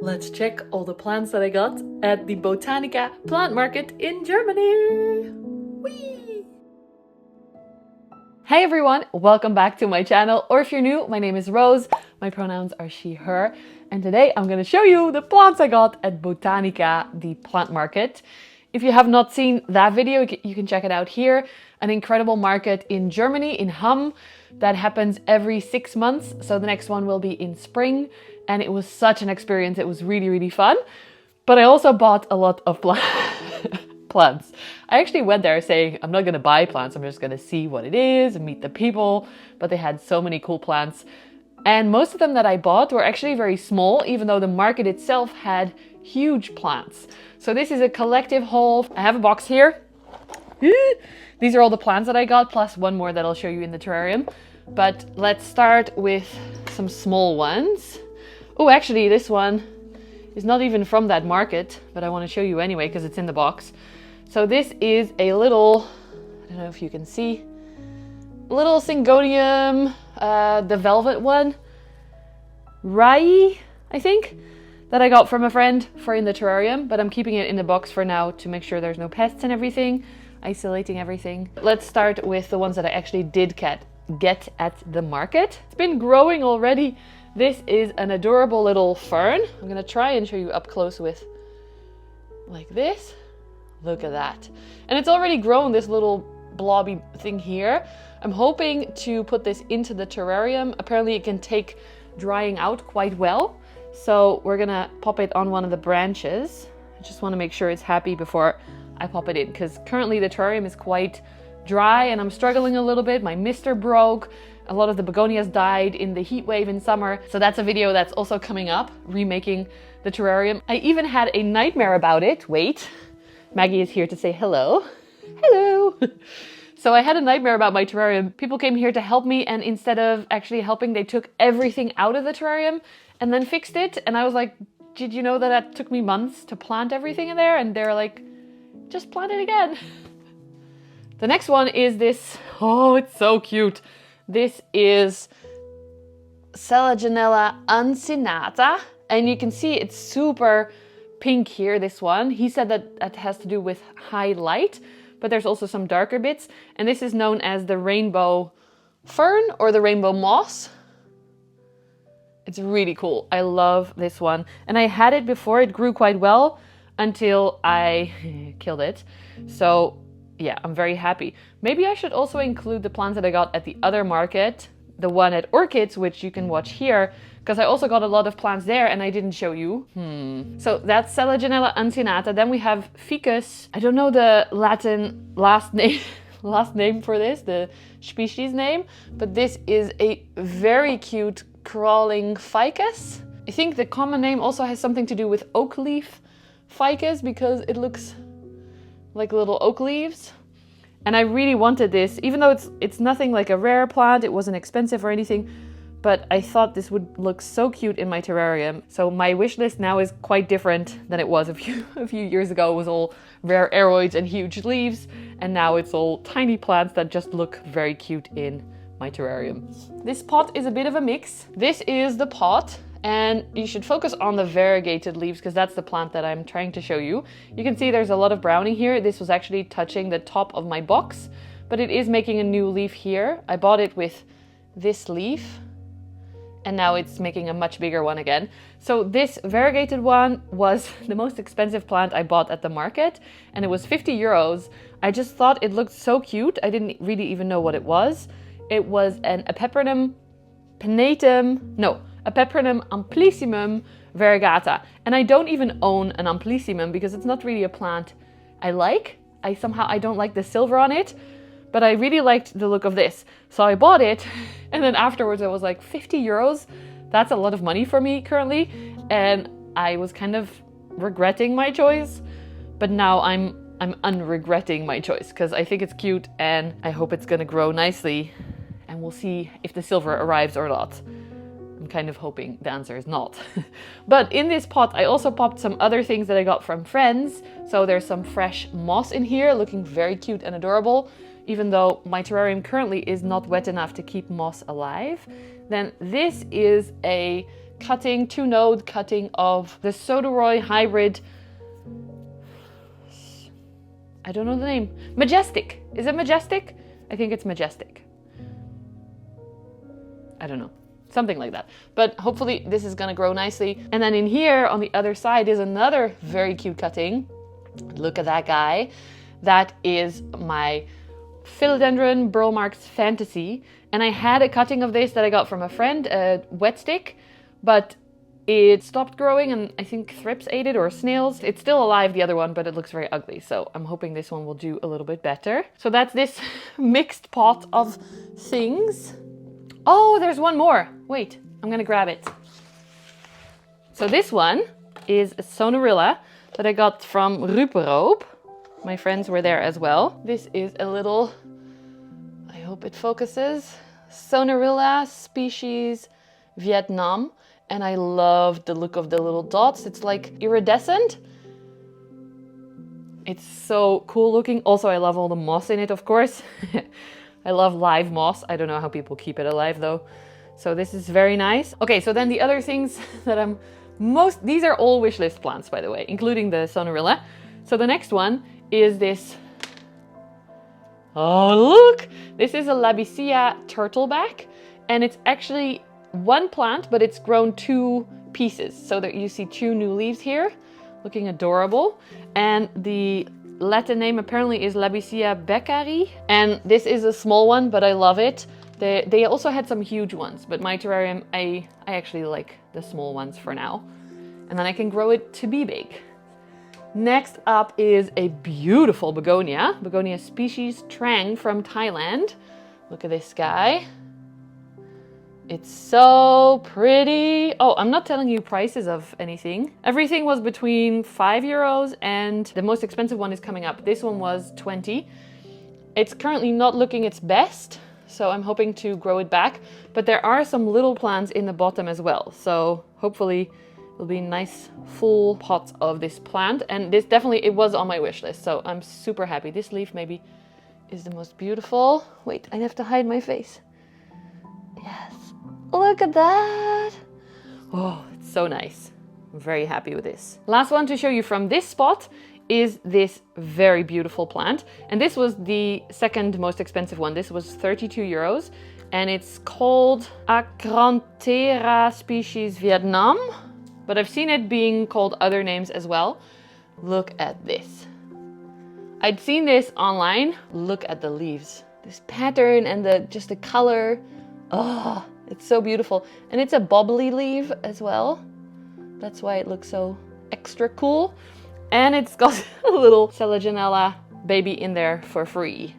let's check all the plants that I got at the Botanika Plant Market in Germany. Whee! Hey everyone, welcome back to my channel, or if you're new, my name is Roos, my pronouns are she, her, and today I'm going to show you the plants I got at Botanika, the plant market. If you have not seen that video, you can check it out here. An incredible market in Germany, in Hamm, that happens every 6 months. So the next one will be in spring. And it was such an experience. It was really, really fun. But I also bought a lot of plants. I actually went there saying, I'm not going to buy plants. I'm just going to see what it is and meet the people. But they had so many cool plants. And most of them that I bought were actually very small, even though the market itself had huge plants. So this is a collective haul. I have a box here. These are all the plants that I got, plus one more that I'll show you in the terrarium. But let's start with some small ones. Oh, actually, this one is not even from that market, but I want to show you anyway because it's in the box. So this is a little, I don't know if you can see, little Syngonium, the velvet one, Rai, I think, that I got from a friend for in the terrarium, but I'm keeping it in the box for now to make sure there's no pests and everything, isolating everything. Let's start with the ones that I actually did get at the market. It's been growing already. This is an adorable little fern. I'm gonna try and show you up close with like this. Look at that. And it's already grown, this little blobby thing here. I'm hoping to put this into the terrarium. Apparently it can take drying out quite well. So we're gonna pop it on one of the branches. I just wanna make sure it's happy before I pop it in, because currently the terrarium is quite dry and I'm struggling a little bit. My mister broke. A lot of the begonias died in the heat wave in summer. So that's a video that's also coming up, remaking the terrarium. I even had a nightmare about it. Wait, Maggie is here to say hello. Hello. So I had a nightmare about my terrarium. People came here to help me, and instead of actually helping, they took everything out of the terrarium and then fixed it. And I was like, did you know that took me months to plant everything in there? And they're like, just plant it again. The next one is this. Oh, it's so cute. This is Selaginella uncinata. And you can see it's super pink here, this one. He said that it has to do with high light, but there's also some darker bits. And this is known as the rainbow fern or the rainbow moss. It's really cool. I love this one. And I had it before, it grew quite well until I killed it. So yeah, I'm very happy. Maybe I should also include the plants that I got at the other market, the one at Orchids, which you can watch here, because I also got a lot of plants there and I didn't show you. So that's Selaginella uncinata. Then we have Ficus. I don't know the Latin last name for this, the species name, but this is a very cute crawling ficus. I think the common name also has something to do with oak leaf ficus because it looks like little oak leaves. And I really wanted this, even though it's nothing like a rare plant, it wasn't expensive or anything, but I thought this would look so cute in my terrarium. So my wish list now is quite different than it was a few years ago. It was all rare aroids and huge leaves, and now it's all tiny plants that just look very cute in my terrarium. This pot is a bit of a mix. This is the pot. And you should focus on the variegated leaves because that's the plant that I'm trying to show you. You can see there's a lot of browning here. This was actually touching the top of my box, but it is making a new leaf here. I bought it with this leaf and now it's making a much bigger one again. So this variegated one was the most expensive plant I bought at the market and it was 50 euros. I just thought it looked so cute. I didn't really even know what it was. It was an Apeprinum Amplissimum variegata. And I don't even own an Amplissimum because it's not really a plant I like. I don't like the silver on it, but I really liked the look of this. So I bought it and then afterwards I was like, 50 euros? That's a lot of money for me currently. And I was kind of regretting my choice, but now I'm unregretting my choice because I think it's cute and I hope it's gonna grow nicely and we'll see if the silver arrives or not. I'm kind of hoping the answer is not. But in this pot, I also popped some other things that I got from friends. So there's some fresh moss in here, looking very cute and adorable, even though my terrarium currently is not wet enough to keep moss alive. Then this is a cutting, 2-node cutting of the Soderoy hybrid. I don't know the name. Majestic. Is it Majestic? I think it's Majestic. I don't know. Something like that. But hopefully this is gonna grow nicely. And then in here on the other side is another very cute cutting. Look at that guy. That is my Philodendron Burl Marks Fantasy. And I had a cutting of this that I got from a friend, a wet stick, but it stopped growing and I think thrips ate it or snails. It's still alive, the other one, but it looks very ugly. So I'm hoping this one will do a little bit better. So that's this mixed pot of things. Oh, there's one more. Wait, I'm gonna grab it. So this one is a Sonarilla that I got from Ruperoop. My friends were there as well. This is a little, I hope it focuses, Sonarilla species Vietnam. And I love the look of the little dots. It's like iridescent. It's so cool looking. Also, I love all the moss in it, of course. I love live moss. I don't know how people keep it alive though. So this is very nice. Okay, so then the other things that I'm these are all wishlist plants, by the way, including the Sonarilla. So the next one is this. Oh, look! This is a Labicea turtleback. And it's actually one plant, but it's grown 2 pieces. So that you see 2 new leaves here, looking adorable. And the Latin name apparently is Labicea beccari. And this is a small one, but I love it. They also had some huge ones, but my terrarium, I actually like the small ones for now. And then I can grow it to be big. Next up is a beautiful begonia. Begonia species Trang from Thailand. Look at this guy. It's so pretty. Oh, I'm not telling you prices of anything. Everything was between €5 and the most expensive one is coming up. This one was 20. It's currently not looking its best, so I'm hoping to grow it back. But there are some little plants in the bottom as well. So hopefully it'll be nice full pots of this plant. And this definitely, it was on my wish list. So I'm super happy. This leaf maybe is the most beautiful. Wait, I have to hide my face. Yes. Look at that. Oh, it's so nice. I'm very happy with this. Last one to show you from this spot is this very beautiful plant. And this was the second most expensive one. This was €32. And it's called Acranthera species Vietnam. But I've seen it being called other names as well. Look at this. I'd seen this online. Look at the leaves. This pattern and just the color. Oh, it's so beautiful. And it's a bobbly leaf as well. That's why it looks so extra cool. And it's got a little Selaginella baby in there for free.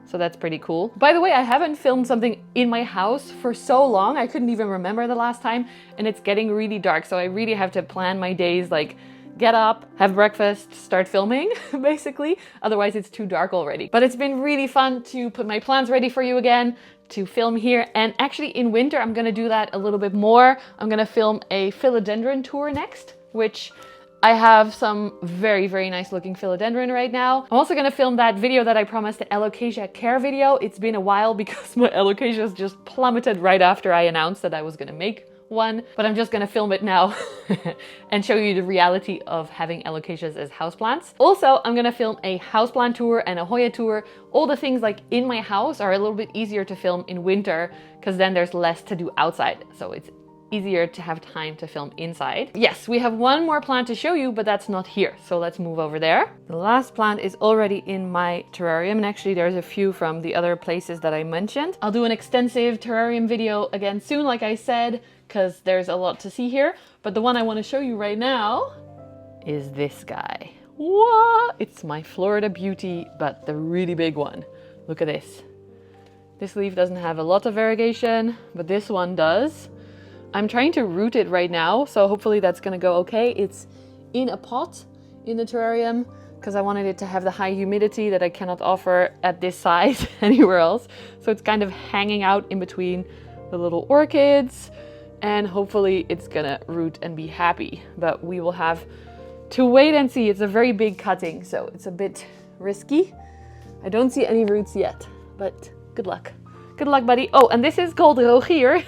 So that's pretty cool. By the way, I haven't filmed something in my house for so long. I couldn't even remember the last time. And it's getting really dark. So I really have to plan my days, like get up, have breakfast, start filming, basically. Otherwise it's too dark already. But it's been really fun to put my plants ready for you again, to film here. And actually in winter, I'm gonna do that a little bit more. I'm gonna film a philodendron tour next, which I have some very, very nice looking philodendron right now. I'm also gonna film that video that I promised, the alocasia care video. It's been a while because my alocasias just plummeted right after I announced that I was gonna make one, but I'm just gonna film it now and show you the reality of having alocasias as houseplants. Also, I'm gonna film a houseplant tour and a Hoya tour. All the things like in my house are a little bit easier to film in winter because then there's less to do outside. So it's easier to have time to film inside. Yes, we have one more plant to show you, but that's not here. So let's move over there. The last plant is already in my terrarium, and actually there's a few from the other places that I mentioned. I'll do an extensive terrarium video again soon, like I said, because there's a lot to see here. But the one I want to show you right now is this guy. What? It's my Florida Beauty, but the really big one. Look at this. This leaf doesn't have a lot of variegation, but this one does. I'm trying to root it right now, so hopefully that's gonna go okay. It's in a pot in the terrarium because I wanted it to have the high humidity that I cannot offer at this size anywhere else. So it's kind of hanging out in between the little orchids, and hopefully it's gonna root and be happy. But we will have to wait and see. It's a very big cutting, so it's a bit risky. I don't see any roots yet, but good luck. Good luck, buddy. Oh, and this is called Rogier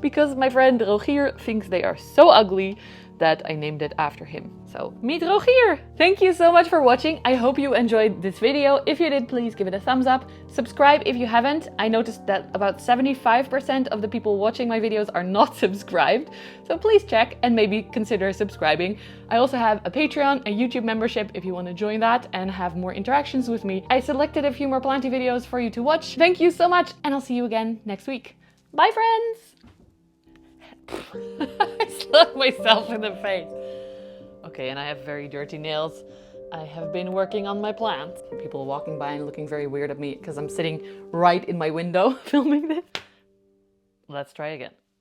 because my friend Rogier thinks they are so ugly that I named it after him. So meet Rogier. Thank you so much for watching. I hope you enjoyed this video. If you did, please give it a thumbs up. Subscribe if you haven't. I noticed that about 75% of the people watching my videos are not subscribed. So please check and maybe consider subscribing. I also have a Patreon, a YouTube membership if you want to join that and have more interactions with me. I selected a few more Planty videos for you to watch. Thank you so much, and I'll see you again next week. Bye, friends! I slapped myself in the face. Okay, and I have very dirty nails. I have been working on my plant. People walking by and looking very weird at me because I'm sitting right in my window filming this. Let's try again.